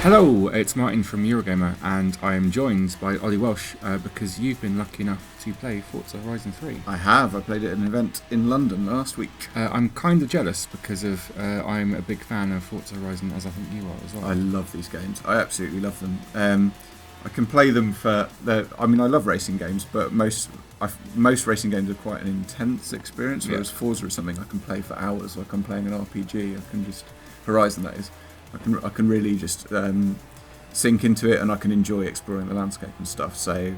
Hello, it's Martin from Eurogamer, and I am joined by Ollie Welsh because you've been lucky enough to play Forza Horizon 3. I have. I played it at an event in London last week. I'm kind of jealous because I'm a big fan of Forza Horizon, as I think you are as well. I love these games. I absolutely love them. I can play them I love racing games, but most racing games are quite an intense experience, whereas Forza is something I can play for hours, like I'm playing an RPG. Horizon, that is. I can really just sink into it, and I can enjoy exploring the landscape and stuff. So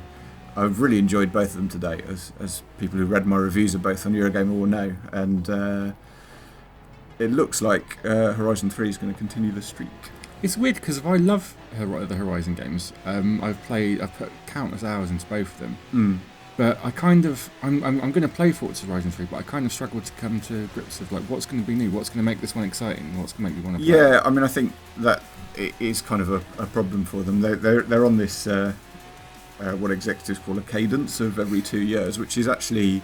I've really enjoyed both of them today, as people who read my reviews of both on Eurogamer will know. And it looks like Horizon 3 is going to continue the streak. It's weird because I love the Horizon games. I've put countless hours into both of them. But I'm going to play Forza Horizon 3, but I kind of struggle to come to grips with like what's going to be new, what's going to make this one exciting, what's going to make me want to play. Yeah, I mean, I think that it is kind of a problem for them. They're on this what executives call a cadence of every 2 years, which is actually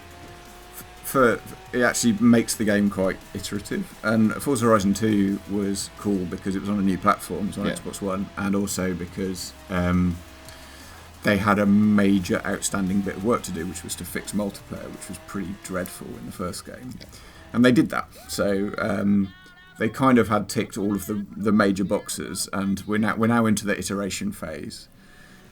it actually makes the game quite iterative. And Forza Horizon 2 was cool because it was on a new platform, it was on Xbox One, and also because they had a major outstanding bit of work to do, which was to fix multiplayer, which was pretty dreadful in the first game. And they did that. So they kind of had ticked all of the major boxes, and we're now into the iteration phase.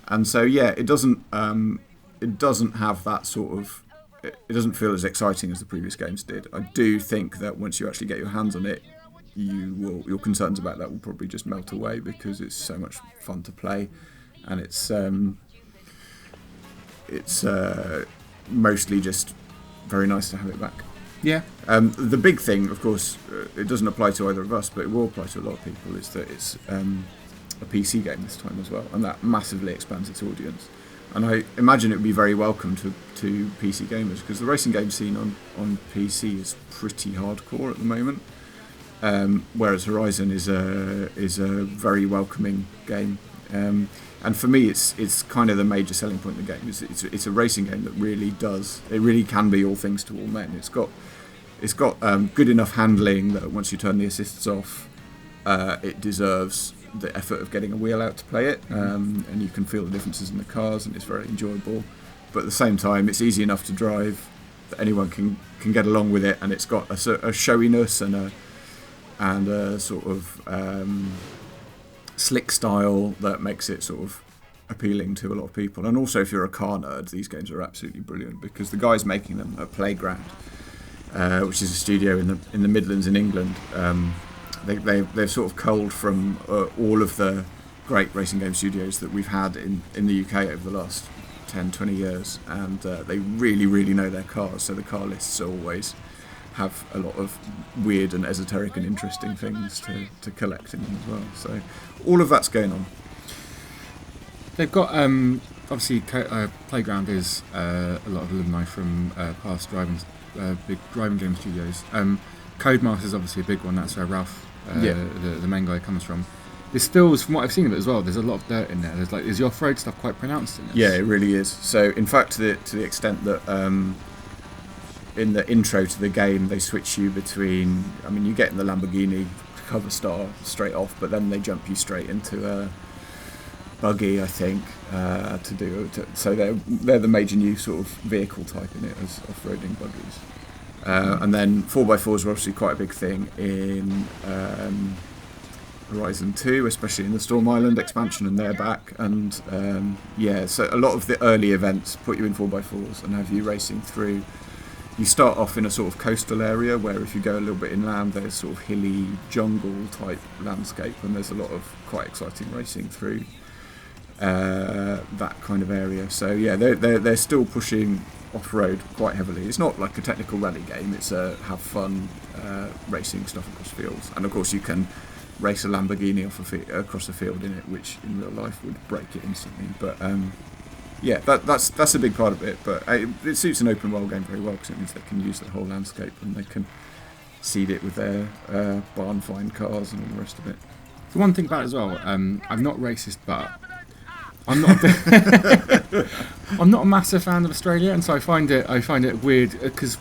And so it doesn't have that sort of, it doesn't feel as exciting as the previous games did. I do think that once you actually get your hands on it, your concerns about that will probably just melt away because it's so much fun to play, and it's mostly just very nice to have it back. Yeah. The big thing, of course, it doesn't apply to either of us, but it will apply to a lot of people, is that it's a PC game this time as well, and that massively expands its audience. And I imagine it would be very welcome to PC gamers, because the racing game scene on PC is pretty hardcore at the moment, whereas Horizon is a very welcoming game. And for me, it's kind of the major selling point of the game. It's a racing game that really can be all things to all men. It's got good enough handling that once you turn the assists off, it deserves the effort of getting a wheel out to play it, and you can feel the differences in the cars, and it's very enjoyable. But at the same time, it's easy enough to drive that anyone can get along with it, and it's got a showiness and a sort of slick style that makes it sort of appealing to a lot of people. And also, if you're a car nerd, these games are absolutely brilliant, because the guys making them at Playground, which is a studio in the Midlands in England, they've sort of culled from all of the great racing game studios that we've had in the UK over the last 10-20 years, and they really, really know their cars, so the car lists always have a lot of weird and esoteric and interesting things to collect in them as well. So all of that's going on. They've got obviously Playground is a lot of alumni from past big driving game studios. Codemasters is obviously a big one. That's where Ralph, the main guy, comes from. There's still, from what I've seen of it as well, there's a lot of dirt in there. Is the off-road stuff quite pronounced in this? Yeah, it really is. So in fact, to the extent that in the intro to the game, they switch you between, you get in the Lamborghini cover star straight off, but then they jump you straight into a buggy, I think, so they're the major new sort of vehicle type in it, as off-roading buggies. And then 4x4s are obviously quite a big thing in Horizon 2, especially in the Storm Island expansion, and they're back. And so a lot of the early events put you in 4x4s and have you racing through. You start off in a sort of coastal area where, if you go a little bit inland, there's sort of hilly jungle type landscape, and there's a lot of quite exciting racing through that kind of area. So they're still pushing off-road quite heavily. It's not like a technical rally game, it's a have fun racing stuff across fields, and of course you can race a Lamborghini across a field in it, which in real life would break it instantly. But that's a big part of it, but it suits an open world game very well, because it means they can use the whole landscape and they can seed it with their barn find cars and all the rest of it. The one thing about it as well, I'm not racist, but I'm not I'm not a massive fan of Australia, and so I find it weird because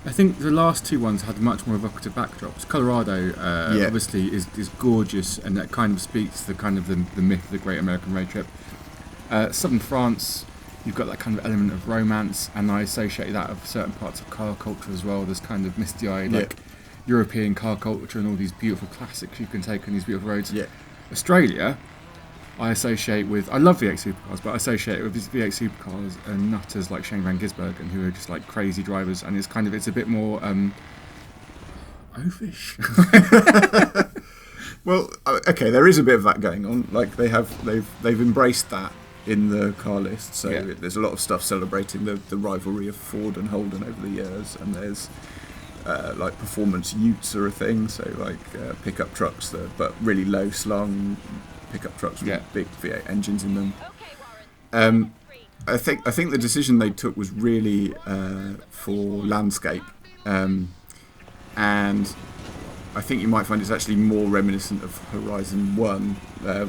I think the last two ones had much more evocative backdrops. Colorado, obviously, is gorgeous, and that kind of speaks to the myth of the Great American Road Trip. Southern France, you've got that kind of element of romance, and I associate that with certain parts of car culture as well. There's kind of misty-eyed, European car culture and all these beautiful classics you can take on these beautiful roads. Yeah. Australia, I associate with... I love V8 supercars, but I associate it with these V8 supercars and nutters like Shane Van Gisbergen, who are just like crazy drivers, and it's a bit more oafish. Well, okay, there is a bit of that going on. Like they've embraced that in the car list, so there's a lot of stuff celebrating the rivalry of Ford and Holden over the years, and there's like performance utes are a thing, so like pickup trucks but really low slung pickup trucks with big V8 engines in them. I think the decision they took was really for landscape, and I think you might find it's actually more reminiscent of Horizon 1.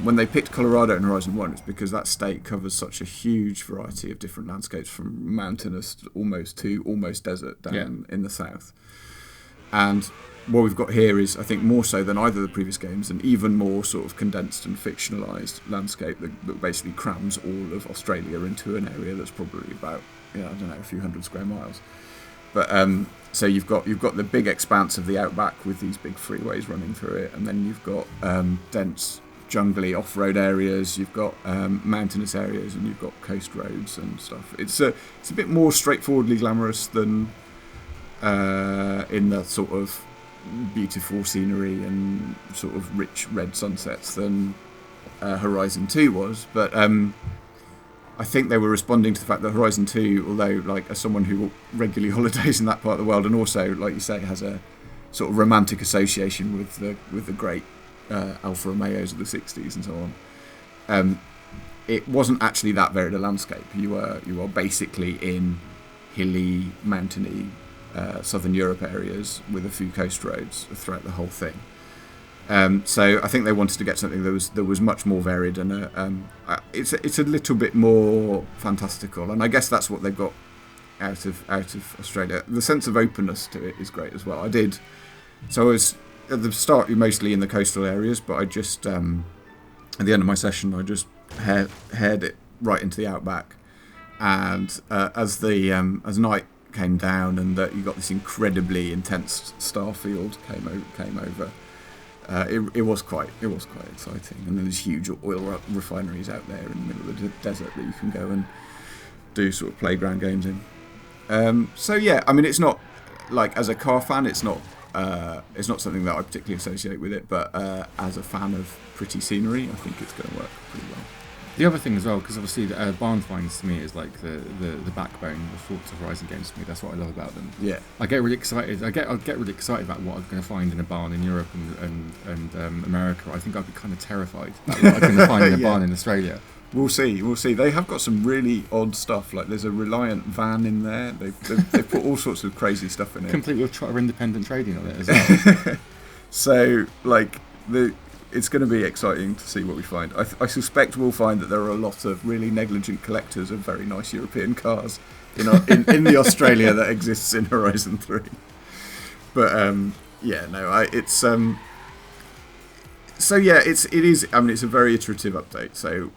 When they picked Colorado in Horizon 1, it's because that state covers such a huge variety of different landscapes, from mountainous to almost desert down in the south. And what we've got here is, I think, more so than either of the previous games, an even more sort of condensed and fictionalised landscape that basically crams all of Australia into an area that's probably about, a few hundred square miles. But so you've got the big expanse of the outback with these big freeways running through it, and then you've got dense, jungly off-road areas. You've got mountainous areas, and you've got coast roads and stuff. It's a bit more straightforwardly glamorous than in the sort of beautiful scenery and sort of rich red sunsets than Horizon 2 was, but I think they were responding to the fact that Horizon 2, although like as someone who regularly holidays in that part of the world, and also, like you say, has a sort of romantic association with the great Alfa Romeos of the 60s and so on, it wasn't actually that varied a landscape. You are basically in hilly, mountainy southern Europe areas with a few coast roads throughout the whole thing. So I think they wanted to get something that was much more varied, and it's a little bit more fantastical, and I guess that's what they've got out of Australia. The sense of openness to it is great as well. I was at the start mostly in the coastal areas, but I just at the end of my session I just haired it right into the outback, and as night came down and that you got this incredibly intense star field came over. It was quite exciting, and there's huge oil refineries out there in the middle of the desert that you can go and do sort of playground games in. So yeah, I mean, it's not like, as a car fan, it's not something that I particularly associate with it, but as a fan of pretty scenery, I think it's going to work pretty well. The other thing as well, because obviously barn finds to me is like the backbone of Forza Horizon games to me. That's what I love about them. Yeah, I get really excited. I get really excited about what I'm going to find in a barn in Europe and America. I think I'd be kind of terrified about what I'm going to find in a barn in Australia. We'll see. They have got some really odd stuff. Like there's a Reliant van in there. They've put all sorts of crazy stuff in it. Complete with independent trading on it as well. So like it's going to be exciting to see what we find. I suspect we'll find that there are a lot of really negligent collectors of very nice European cars in the Australia that exists in Horizon 3. But it's a very iterative update. So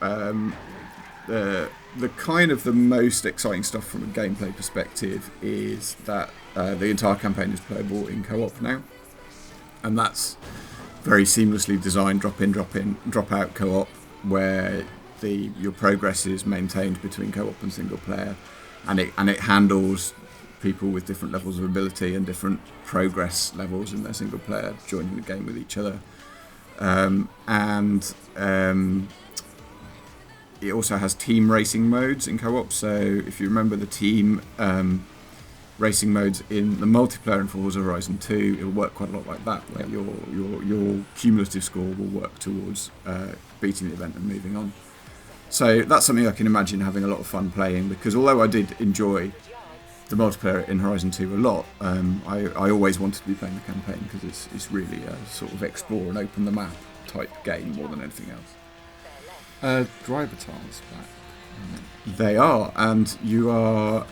the most exciting stuff from a gameplay perspective is that the entire campaign is playable in co-op now, and that's very seamlessly designed drop in, drop out co-op, where your progress is maintained between co-op and single player, and it handles people with different levels of ability and different progress levels in their single player joining the game with each other. It also has team racing modes in co-op. So if you remember the team racing modes in the multiplayer in Forza Horizon 2, it'll work quite a lot like that, where your cumulative score will work towards beating the event and moving on. So that's something I can imagine having a lot of fun playing, because although I did enjoy the multiplayer in Horizon 2 a lot, I always wanted to be playing the campaign, because it's really a sort of explore and open the map type game more than anything else. Driver tiles back. They are, and you are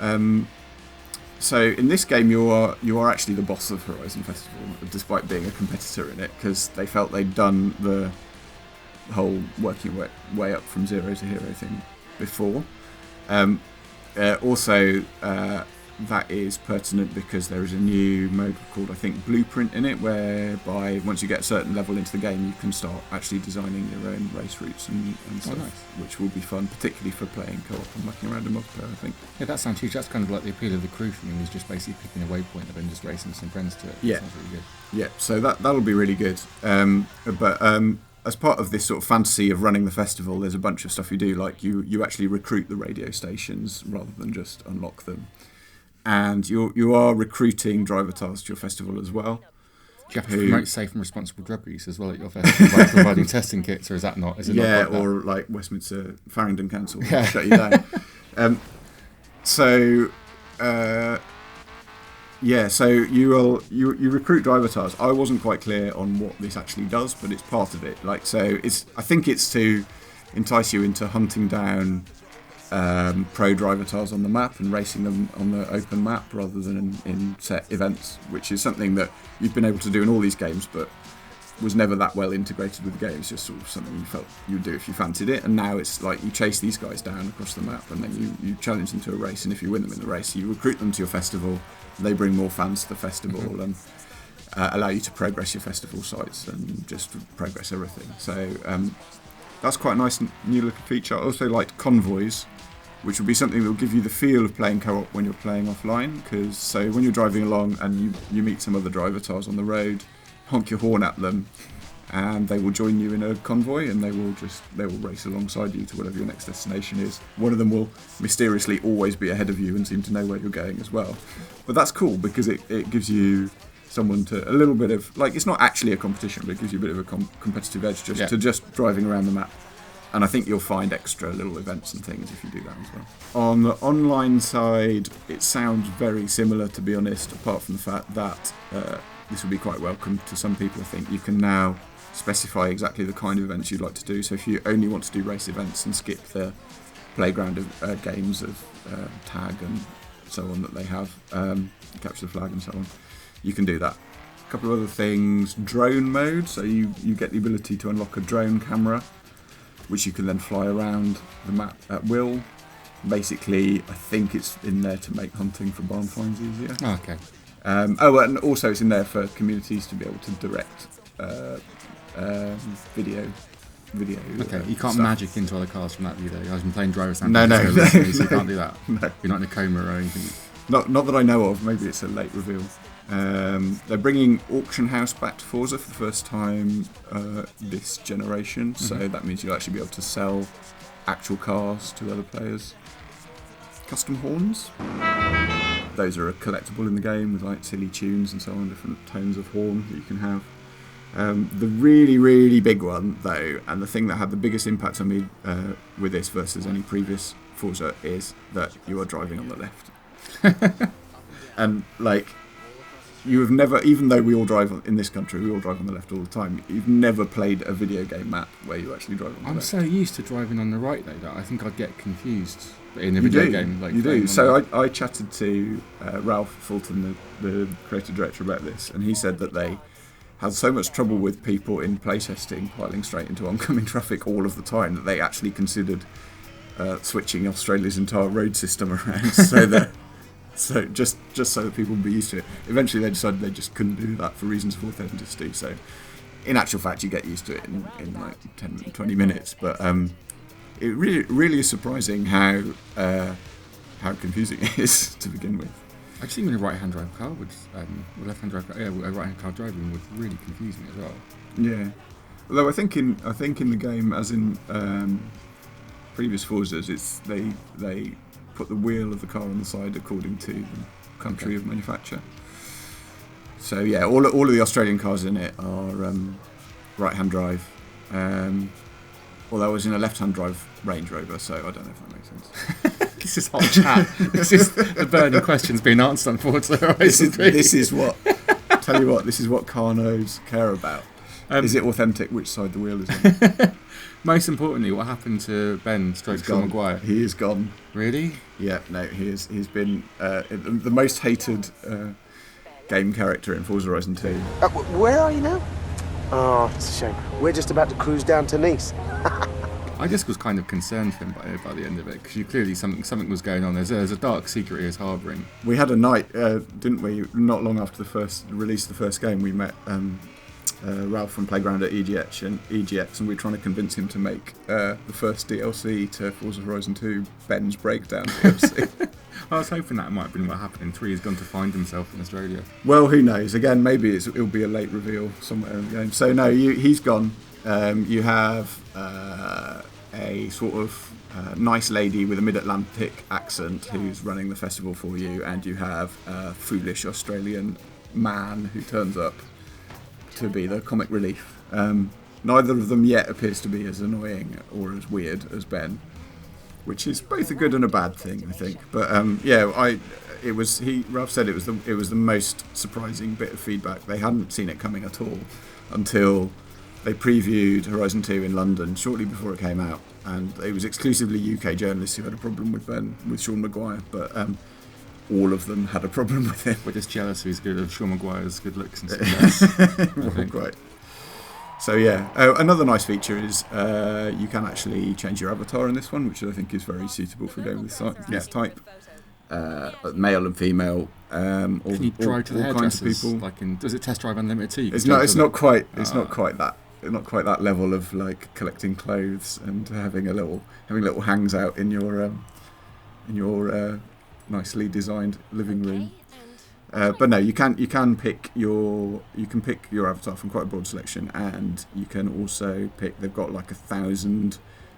So in this game, you are actually the boss of Horizon Festival, despite being a competitor in it, because they felt they'd done the whole working way up from zero to hero thing before. Also, that is pertinent because there is a new mode called, I think, Blueprint in it, whereby once you get a certain level into the game, you can start actually designing your own race routes and stuff, nice. which will be fun, particularly for playing co-op and mucking around in multiplayer, I think. Yeah, that sounds huge. That's kind of like the appeal of the crew for me, was just basically picking a waypoint and then just racing some friends to it. Yeah. That sounds really good. Yeah, so that'll be really good. But as part of this sort of fantasy of running the festival, there's a bunch of stuff you do, like you actually recruit the radio stations rather than just unlock them. And you are recruiting driver tars to your festival as well. Do you have to promote safe and responsible drug use as well at your festival by providing testing kits, or is it not? Yeah, not like or like Westminster Farringdon Council will shut you down. So you recruit driver tars. I wasn't quite clear on what this actually does, but it's part of it. I think it's to entice you into hunting down pro driver tars on the map and racing them on the open map rather than in set events, which is something that you've been able to do in all these games, but was never that well integrated with the game. It's just sort of something you felt you'd do if you fancied it. And now it's like you chase these guys down across the map, and then you challenge them to a race. And if you win them in the race, you recruit them to your festival. They bring more fans to the festival and allow you to progress your festival sites and just progress everything. So that's quite a nice new looking feature. I also liked convoys, which will be something that will give you the feel of playing co-op when you're playing offline. So when you're driving along and you meet some other driver tars on the road, honk your horn at them, and they will join you in a convoy, and they will race alongside you to whatever your next destination is. One of them will mysteriously always be ahead of you and seem to know where you're going as well. But that's cool because it gives you someone to a little bit of, like, it's not actually a competition, but it gives you a bit of a competitive edge to just driving around the map. And I think you'll find extra little events and things if you do that as well. On the online side, it sounds very similar, to be honest, apart from the fact that this will be quite welcome to some people. I think you can now specify exactly the kind of events you'd like to do. So if you only want to do race events and skip the playground of games of tag and so on that they have, capture the flag and so on, you can do that. A couple of other things, drone mode. So you get the ability to unlock a drone camera, which you can then fly around the map at will. Basically, I think it's in there to make hunting for barn finds easier. Oh, okay. And also it's in there for communities to be able to direct video. Okay, you can't stuff. Magic into other cars from that view though. I've been playing driver sound. No, so you can't do that. No. You're not in a coma or anything. Not that I know of. Maybe it's a late reveal. They're bringing Auction House back to Forza for the first time this generation, so that means you'll actually be able to sell actual cars to other players. Custom horns. Those are a collectible in the game with like silly tunes and so on, different tones of horn that you can have. The really, really big one though, and the thing that had the biggest impact on me with this versus any previous Forza, is that you are driving on the left. And like, you have never, even though we all drive in this country, we all drive on the left all the time, you've never played a video game map where you actually drive on the left. I'm so used to driving on the right though that I think I'd get confused in a video game. Like you do. So I chatted to Ralph Fulton, the creative director, about this, and he said that they had so much trouble with people in playtesting piling straight into oncoming traffic all of the time that they actually considered switching Australia's entire road system around so just so that people would be used to it. Eventually they decided they just couldn't do that for reasons of authenticity, so in actual fact you get used to it in like 10 20 minutes, but it really is surprising how confusing it is to begin with. Actually, even a right-hand drive car would, a left-hand drive car, a right-hand car driving would really confuse me as well. Yeah, although I think in the game, as in previous Forzas, it's they put the wheel of the car on the side according to the country of manufacture. So yeah, all of the Australian cars in it are right-hand drive. Although I was in a left-hand drive Range Rover, so I don't know if that makes sense. This is hot chat. This is the burning questions being answered on Forza Horizon 3. This is what car nerds care about. Is it authentic which side the wheel is on? Most importantly, what happened to Ben Sean Maguire? He is gone. Really? Yeah, no, he's been the most hated game character in Forza Horizon 2. Where are you now? Oh, it's a shame. We're just about to cruise down to Nice. I just was kind of concerned for him by the end of it, because clearly something was going on. There's a dark secret he was harbouring. We had a night, didn't we? Not long after the first release of the first game, we met Ralph from Playground at EGX, and we were trying to convince him to make the first DLC to Forza Horizon 2, Ben's Breakdown DLC. I was hoping that might have been what happened in 3. He's gone to find himself in Australia. Well, who knows? Again, maybe it'll be a late reveal somewhere in the game. So no, he's gone. You have a sort of nice lady with a mid-Atlantic accent who's running the festival for you, and you have a foolish Australian man who turns up to be the comic relief. Neither of them yet appears to be as annoying or as weird as Ben, which is both a good and a bad thing, I think. But Ralph said it was the most surprising bit of feedback. They hadn't seen it coming at all until they previewed Horizon 2 in London shortly before it came out, and it was exclusively UK journalists who had a problem with Sean Maguire, but all of them had a problem with him. We're just jealous of Sean Maguire's good looks and stuff. Right. So yeah, another nice feature is you can actually change your avatar in this one, which I think is very suitable for a game with this type. Male and female, can you drive to the all kinds of people. Does it Test Drive Unlimited too? It's not quite that level of like collecting clothes and having little hangs out in your nicely designed living room. But no, you can pick your avatar from quite a broad selection, and you can also pick. They've got like 1,000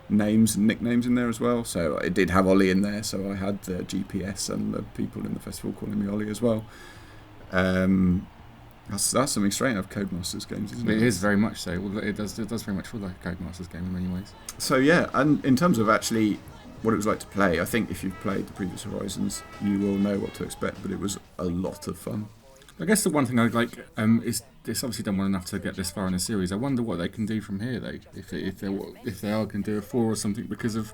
names and nicknames in there as well. So it did have Oli in there, so I had the GPS and the people in the festival calling me Oli as well. That's something straight out of Codemasters games, isn't it? It is very much so. Well, it does very much feel like a Codemasters game in many ways. So yeah, and in terms of actually what it was like to play, I think if you've played the previous Horizons, you will know what to expect, but it was a lot of fun. I guess the one thing I'd like is it's obviously done well enough to get this far in the series. I wonder what they can do from here, though, if they are going to do a 4 or something, because of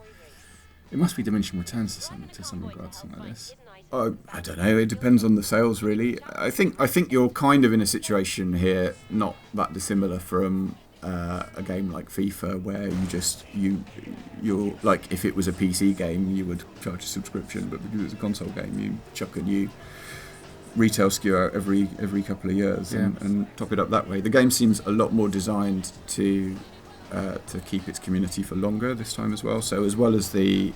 it must be diminishing returns to some regards, something like this. I don't know. It depends on the sales, really. I think you're kind of in a situation here, not that dissimilar from a game like FIFA, where you're like, if it was a PC game, you would charge a subscription, but because it's a console game, you chuck a new retail SKU out every couple of years and top it up that way. The game seems a lot more designed to keep its community for longer this time as well. So as well as the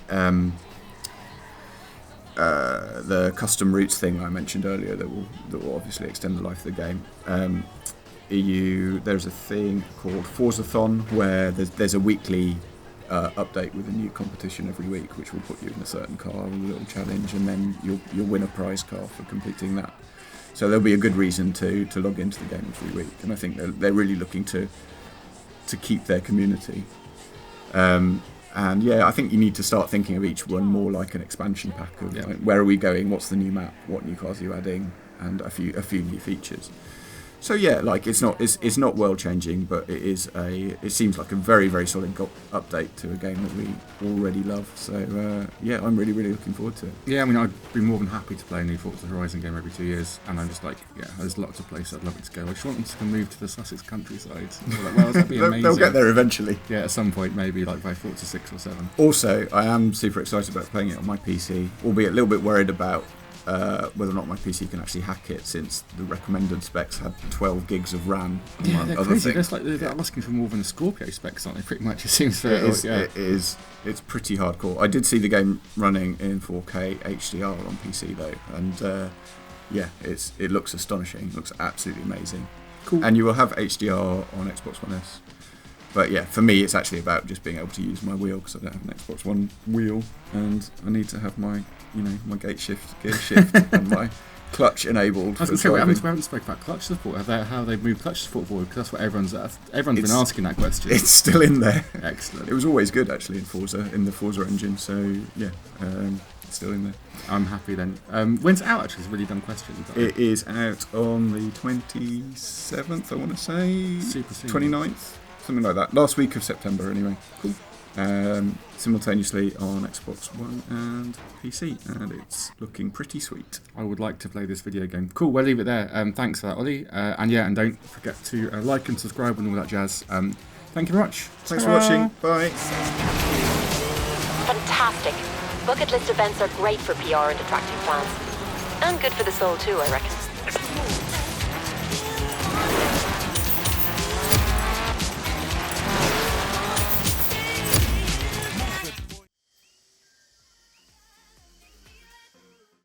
custom routes thing I mentioned earlier that will obviously extend the life of the game. There's a thing called Forzathon where there's a weekly update with a new competition every week, which will put you in a certain car with a little challenge, and then you'll win a prize car for completing that. So there'll be a good reason to log into the game every week, and I think they're really looking to keep their community. And yeah, I think you need to start thinking of each one more like an expansion pack of like, where are we going, what's the new map, what new cars are you adding, and a few new features. So yeah, like it's not world changing, but it seems like a very, very solid update to a game that we already love. So yeah, I'm really, really looking forward to it. Yeah, I mean, I'd be more than happy to play a new Forza Horizon game every 2 years, and I'm just like, yeah, there's lots of places I'd love it to go. I just want them to move to the Sussex countryside. Like, well, that'd be amazing. They'll get there eventually. Yeah, at some point, maybe like by Forza 6 or 7. Also, I am super excited about playing it on my PC, albeit a little bit worried about whether or not my PC can actually hack it, since the recommended specs had 12 gigs of RAM. Yeah, they're crazy. They're asking for more than the Scorpio specs, aren't they? Pretty much, it seems. It is. It's pretty hardcore. I did see the game running in 4K HDR on PC though, and yeah, it looks astonishing. It looks absolutely amazing. Cool. And you will have HDR on Xbox One S. But yeah, for me, it's actually about just being able to use my wheel, because I don't have an Xbox One wheel, and I need to have my gear shift, and my clutch enabled. I was going to say, we haven't spoken about clutch support. How they've moved clutch support forward, because that's what everyone's been asking that question. It's still in there. Excellent. It was always good actually in the Forza engine. So yeah, it's still in there. I'm happy then. When's it out? Actually, it's a really dumb question. It is out on the 27th. I want to say super soon. 29th. something like that. Last week of September, anyway. Cool. Simultaneously on Xbox One and PC, and it's looking pretty sweet. I would like to play this video game. Cool, we'll leave it there. Thanks for that, Ollie. And don't forget to like and subscribe and all that jazz. Thank you very much. Thanks for watching. Bye. Fantastic. Bucket list events are great for PR and attracting fans. And good for the soul too, I reckon.